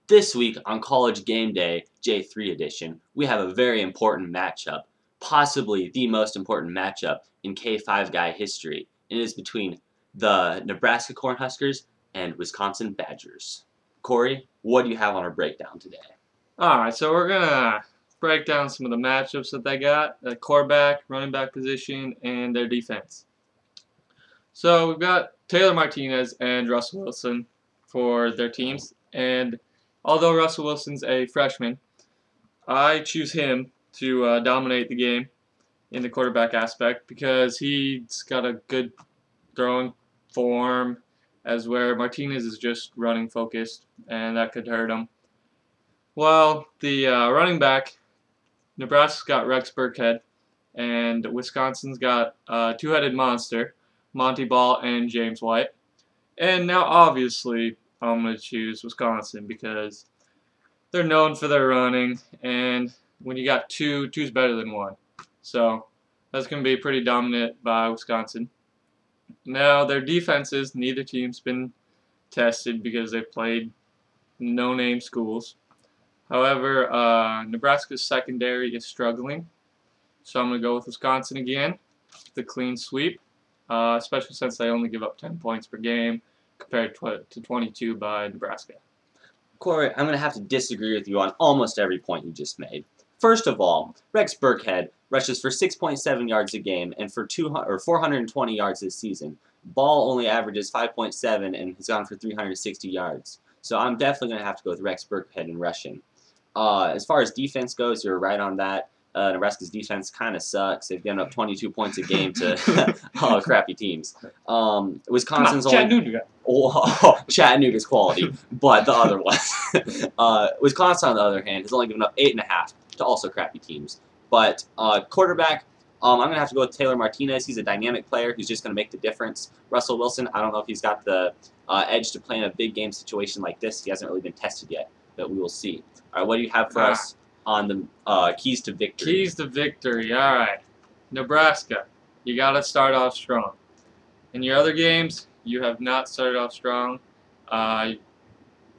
This week on College Game Day J3 edition, we have a very important matchup, possibly the most important matchup in K5 guy history. It is between the Nebraska Cornhuskers and Wisconsin Badgers. Corey, what do you have on our breakdown today? Alright, so we're going to break down some of the matchups that they got, the quarterback, running back position, and their defense. So we've got Taylor Martinez and Russell Wilson for their teams, and although Russell Wilson's a freshman, I choose him to dominate the game in the quarterback aspect because he's got a good throwing form, as where Martinez is just running focused, and that could hurt him. Well, the running back, Nebraska's got Rex Burkhead, and Wisconsin's got two-headed monster, Monty Ball and James White. And now, obviously, I'm going to choose Wisconsin because they're known for their running, and when you got two's better than one. So that's going to be pretty dominant by Wisconsin. Now, their defenses, neither team's been tested because they've played no-name schools. However, Nebraska's secondary is struggling, so I'm going to go with Wisconsin again, the clean sweep, especially since they only give up 10 points per game compared to 22 by Nebraska. Corey, I'm going to have to disagree with you on almost every point you just made. First of all, Rex Burkhead rushes for 6.7 yards a game and for 420 yards this season. Ball only averages 5.7 and has gone for 360 yards. So I'm definitely going to have to go with Rex Burkhead in rushing. As far as defense goes, you're right on that. Nebraska's defense kind of sucks. They've given up 22 points a game to crappy teams. Wisconsin's Chattanooga. Chattanooga's quality, but the other one. Wisconsin, on the other hand, has only given up 8.5 to also crappy teams. But quarterback, I'm going to have to go with Taylor Martinez. He's a dynamic player who's just going to make the difference. Russell Wilson, I don't know if he's got the edge to play in a big game situation like this. He hasn't really been tested yet, but we will see. All right, what do you have for us on the keys to victory? Keys to victory. All right. Nebraska, you got to start off strong. In your other games, you have not started off strong.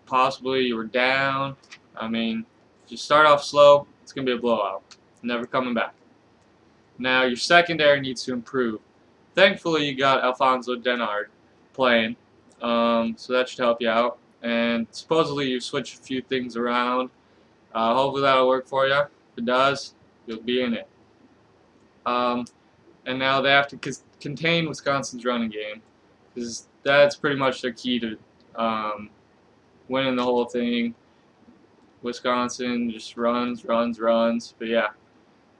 Possibly you were down. I mean, if you start off slow, it's going to be a blowout. Never coming back. Now, your secondary needs to improve. Thankfully, you got Alfonso Denard playing, so that should help you out. And supposedly, you've switched a few things around. Hopefully that'll work for you. If it does, you'll be in it. And now they have to contain Wisconsin's running game, because that's pretty much their key to winning the whole thing. Wisconsin just runs. But yeah.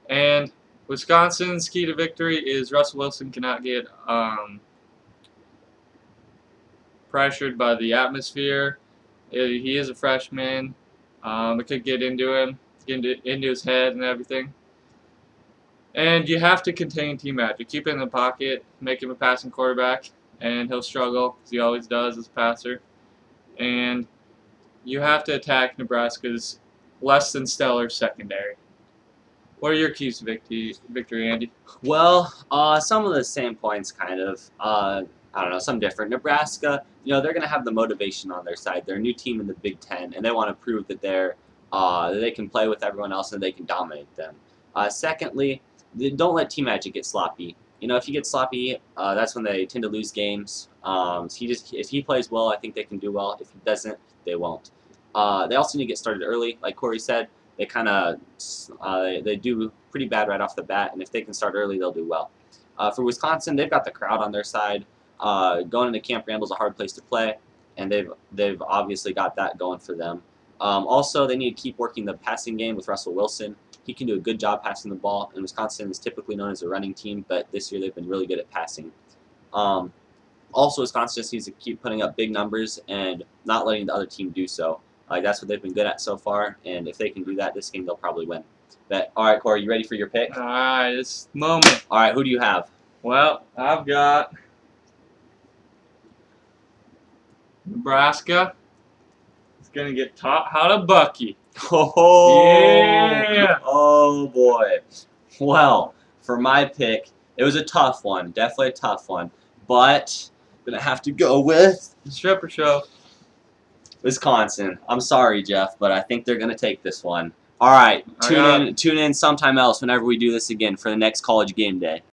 And Wisconsin's key to victory is Russell Wilson cannot get pressured by the atmosphere. He is a freshman. It could get into him, into his head and everything. And you have to contain Team Magic. Keep it in the pocket, make him a passing quarterback, and he'll struggle, as he always does as a passer. And you have to attack Nebraska's less than stellar secondary. What are your keys to victory, Andy? Well, some of the same points, kind of. I don't know, some different. Nebraska, they're going to have the motivation on their side. They're a new team in the Big Ten, and they want to prove that they can play with everyone else and they can dominate them. Secondly, don't let Team Magic get sloppy. If he gets sloppy, that's when they tend to lose games. If he plays well, I think they can do well. If he doesn't, they won't. They also need to get started early, like Corey said. They they do pretty bad right off the bat, and if they can start early, they'll do well. For Wisconsin, they've got the crowd on their side. Going into Camp Randall's a hard place to play, and they've obviously got that going for them. Also, they need to keep working the passing game with Russell Wilson. He can do a good job passing the ball, and Wisconsin is typically known as a running team, but this year they've been really good at passing. Also, Wisconsin just needs to keep putting up big numbers and not letting the other team do so. That's what they've been good at so far, and if they can do that, this game they'll probably win. All right, Corey, you ready for your pick? All right, this moment. All right, who do you have? Well, I've got Nebraska. It's going to get taught how to Bucky. Oh, yeah. Oh, boy. Well, for my pick, it was a tough one. Definitely a tough one. But I'm going to have to go with Stripper show. Wisconsin. I'm sorry, Jeff, but I think they're going to take this one. All right, tune in sometime else whenever we do this again for the next college game day.